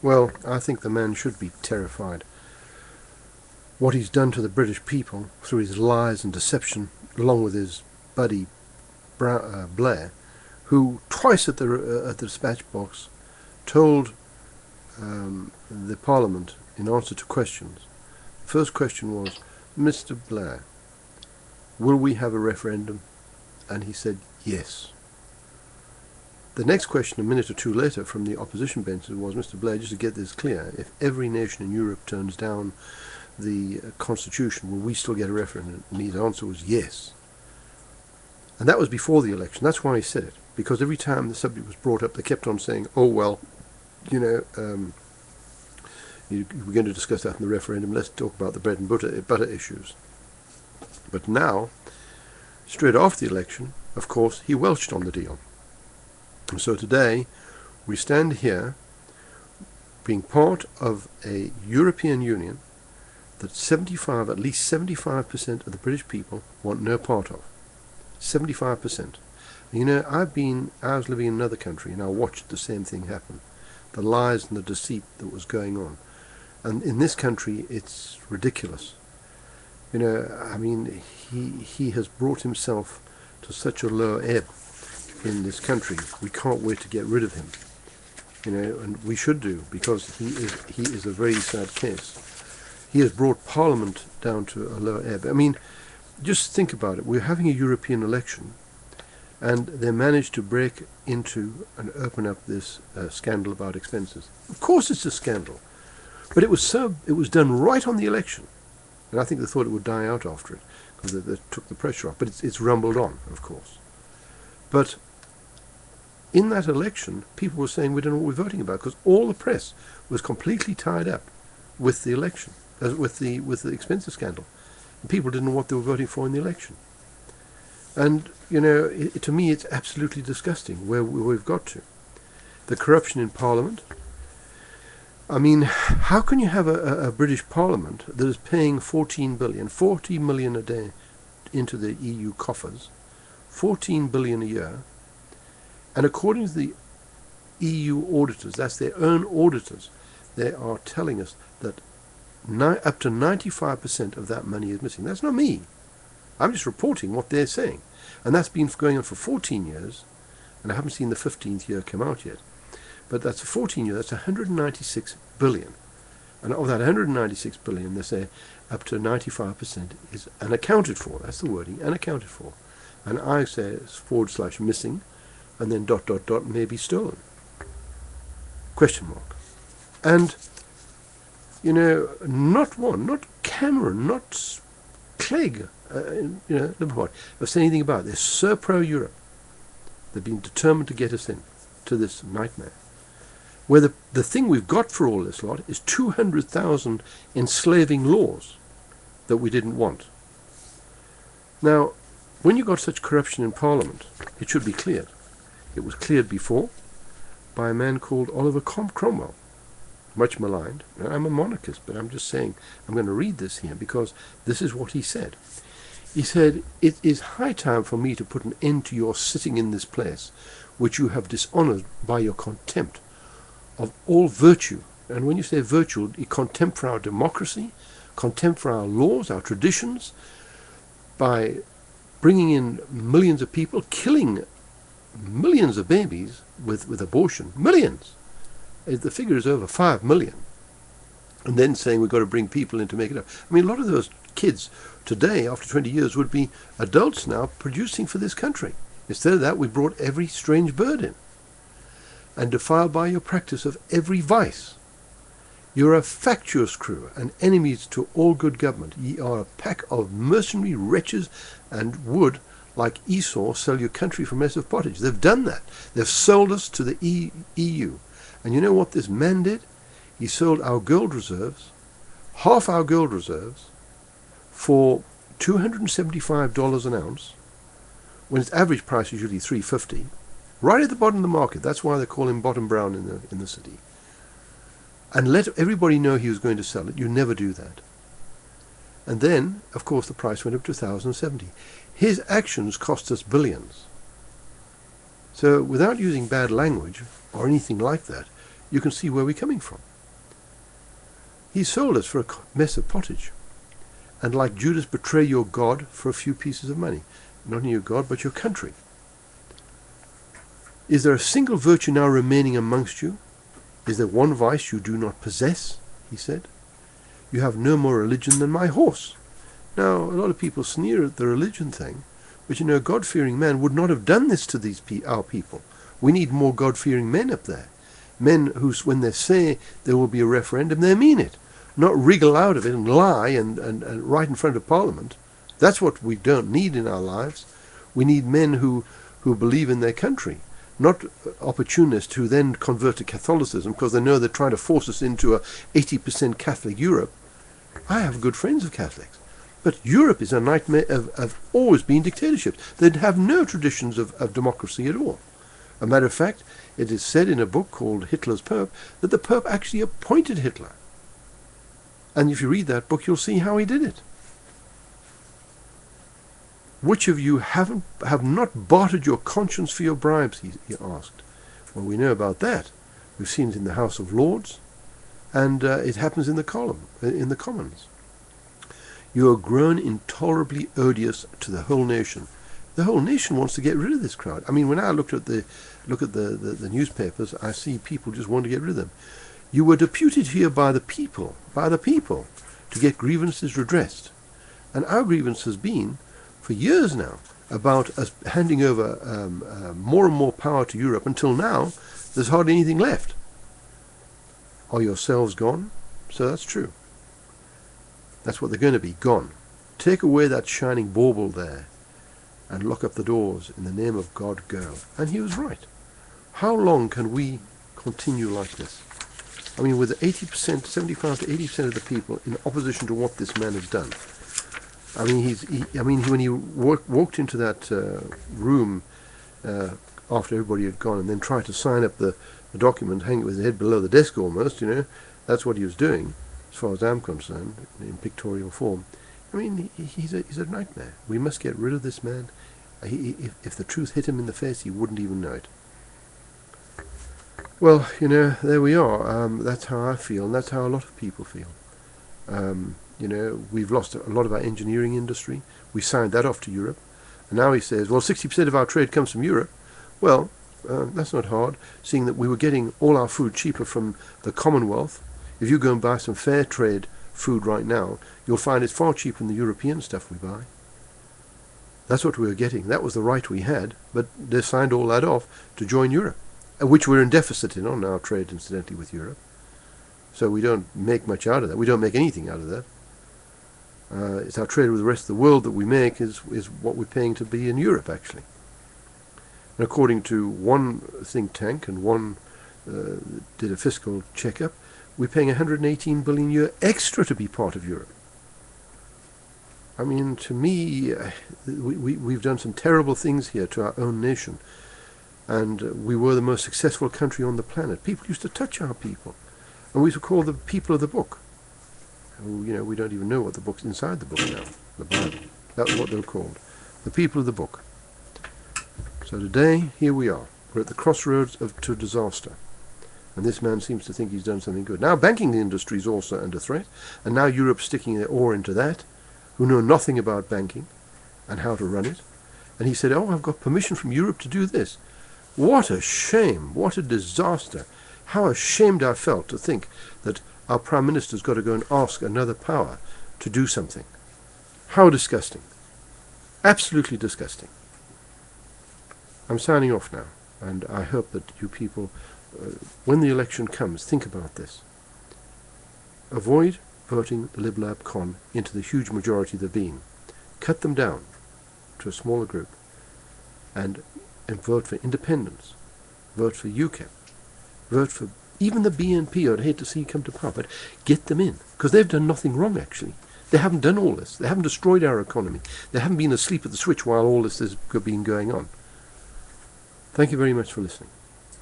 Well, I think the man should be terrified. What he's done to the British people through his lies and deception, along with his buddy Blair, who twice at the dispatch box told the Parliament in answer to questions. The first question was, Mr. Blair, will we have a referendum? And he said yes. The next question, a minute or two later, from the opposition bench was, Mr. Blair, just to get this clear, if every nation in Europe turns down the constitution, will we still get a referendum? And his answer was yes. And that was before the election. That's why he said it. Because every time the subject was brought up, they kept on saying, oh, well, we're going to discuss that in the referendum. Let's talk about the bread and butter issues. But now, straight after the election, of course, he welched on the deal. And so today, we stand here being part of a European Union that at least 75% of the British people want no part of. 75%. You know, I was living in another country and I watched the same thing happen. The lies and the deceit that was going on. And in this country, it's ridiculous. You know, I mean, he has brought himself to such a low ebb in this country. We can't wait to get rid of him. You know, and we should do, because he is a very sad case. He has brought Parliament down to a low ebb. I mean, just think about it. We're having a European election, and they managed to break into and open up this scandal about expenses. Of course it's a scandal, but it was done right on the election, and I think they thought it would die out after it, because they took the pressure off. But it's rumbled on, of course. But in that election, people were saying we don't know what we're voting about, because all the press was completely tied up with the election, with the expenses scandal. And people didn't know what they were voting for in the election. And, you know, to me it's absolutely disgusting where we've got to. The corruption in Parliament. I mean, how can you have a British Parliament that is paying 40 million a day into the EU coffers, 14 billion a year, and according to the EU auditors, that's their own auditors, they are telling us that up to 95% of that money is missing. That's not me. I'm just reporting what they're saying. And that's been going on for 14 years, and I haven't seen the 15th year come out yet. But that's for 14 years, that's 196 billion. And of that 196 billion, they say up to 95% is unaccounted for. That's the wording, unaccounted for. And I say it's / missing, and then ... may be stolen. Question mark. And, you know, not one, not Cameron, not Clegg, Liverpool, have said anything about it. They're so pro-Europe. They've been determined to get us in to this nightmare. Where the thing we've got for all this lot is 200,000 enslaving laws that we didn't want. Now, when you've got such corruption in Parliament, it should be cleared. It was cleared before by a man called Oliver Cromwell, much maligned. Now, I'm a monarchist, but I'm just saying, I'm going to read this here because this is what he said. He said, "It is high time for me to put an end to your sitting in this place, which you have dishonoured by your contempt of all virtue." And when you say virtue, contempt for our democracy, contempt for our laws, our traditions, by bringing in millions of people, killing millions of babies with abortion. Millions! The figure is over 5 million. And then saying we've got to bring people in to make it up. I mean, a lot of those kids today, after 20 years, would be adults now producing for this country. Instead of that, we brought every strange bird in. And defiled by your practice of every vice. You're a factious crew, and enemies to all good government. Ye are a pack of mercenary wretches, and would, like Esau, sell your country for a mess of pottage. They've done that. They've sold us to the EU. And you know what this man did? He sold our gold reserves, half our gold reserves, for $275 an ounce, when its average price is usually $3.50, right at the bottom of the market. That's why they call him Bottom Brown in the city. And let everybody know he was going to sell it. You never do that. And then, of course, the price went up to $1,070. His actions cost us billions. So without using bad language or anything like that, you can see where we're coming from. He sold us for a mess of pottage, and like Judas betray your God for a few pieces of money. Not only your God, but your country. Is there a single virtue now remaining amongst you? Is there one vice you do not possess? He said. You have no more religion than my horse. Now, a lot of people sneer at the religion thing, but you know, a God-fearing man would not have done this to our people. We need more God-fearing men up there. Men who, when they say there will be a referendum, they mean it. Not wriggle out of it and lie and right in front of Parliament. That's what we don't need in our lives. We need men who believe in their country, not opportunists who then convert to Catholicism because they know they're trying to force us into a 80% Catholic Europe. I have good friends of Catholics. But Europe is a nightmare of always being dictatorships. They'd have no traditions of democracy at all. As a matter of fact, it is said in a book called Hitler's Pope that the Pope actually appointed Hitler. And if you read that book, you'll see how he did it. Which of you have not bartered your conscience for your bribes, he asked. Well, we know about that. We've seen it in the House of Lords, and it happens in the Commons. You are grown intolerably odious to the whole nation. The whole nation wants to get rid of this crowd. I mean, when I look at the newspapers, I see people just want to get rid of them. You were deputed here by the people, to get grievances redressed. And our grievance has been, for years now, about us handing over more and more power to Europe. Until now, there's hardly anything left. Are yourselves gone? So that's true. That's what they're going to be, gone. Take away that shining bauble there and lock up the doors. In the name of God, go. And he was right. How long can we continue like this? I mean, with 80%, 75 to 80% of the people in opposition to what this man has done. I mean, when he walked into that room after everybody had gone and then tried to sign up the document, hang it with his head below the desk almost, you know, that's what he was doing, as far as I'm concerned, in pictorial form. I mean, he's a nightmare. We must get rid of this man. If the truth hit him in the face, he wouldn't even know it. Well, you know, there we are. That's how I feel, and that's how a lot of people feel. You know, we've lost a lot of our engineering industry. We signed that off to Europe. And now he says, well, 60% of our trade comes from Europe. Well, that's not hard, seeing that we were getting all our food cheaper from the Commonwealth. If you go and buy some fair trade food right now, you'll find it's far cheaper than the European stuff we buy. That's what we were getting. That was the right we had, but they signed all that off to join Europe, which we're in deficit in on our trade, incidentally, with Europe. So we don't make much out of that. We don't make anything out of that. It's our trade with the rest of the world that we make is what we're paying to be in Europe, actually. And according to one think tank, and one did a fiscal checkup, we're paying 118 billion a year extra to be part of Europe. I mean, to me, we've done some terrible things here to our own nation. And we were the most successful country on the planet. People used to touch our people. And we used to call the people of the book. You know, we don't even know what the book's inside the book now, the Bible. That's what they're called, the people of the book. So today, here we are. We're at the crossroads to disaster. And this man seems to think he's done something good. Now banking industry is also under threat, and now Europe's sticking their oar into that, who know nothing about banking and how to run it. And he said, oh, I've got permission from Europe to do this. What a shame, what a disaster. How ashamed I felt to think that our Prime Minister's got to go and ask another power to do something. How disgusting. Absolutely disgusting. I'm signing off now, and I hope that you people, when the election comes, think about this. Avoid voting the Lib Lab Con into the huge majority they're being. Cut them down to a smaller group, and vote for independence. Vote for UKIP. Vote for even the BNP. I'd hate to see come to power, but get them in, because they've done nothing wrong, actually. They haven't done all this. They haven't destroyed our economy. They haven't been asleep at the switch while all this has been going on. Thank you very much for listening.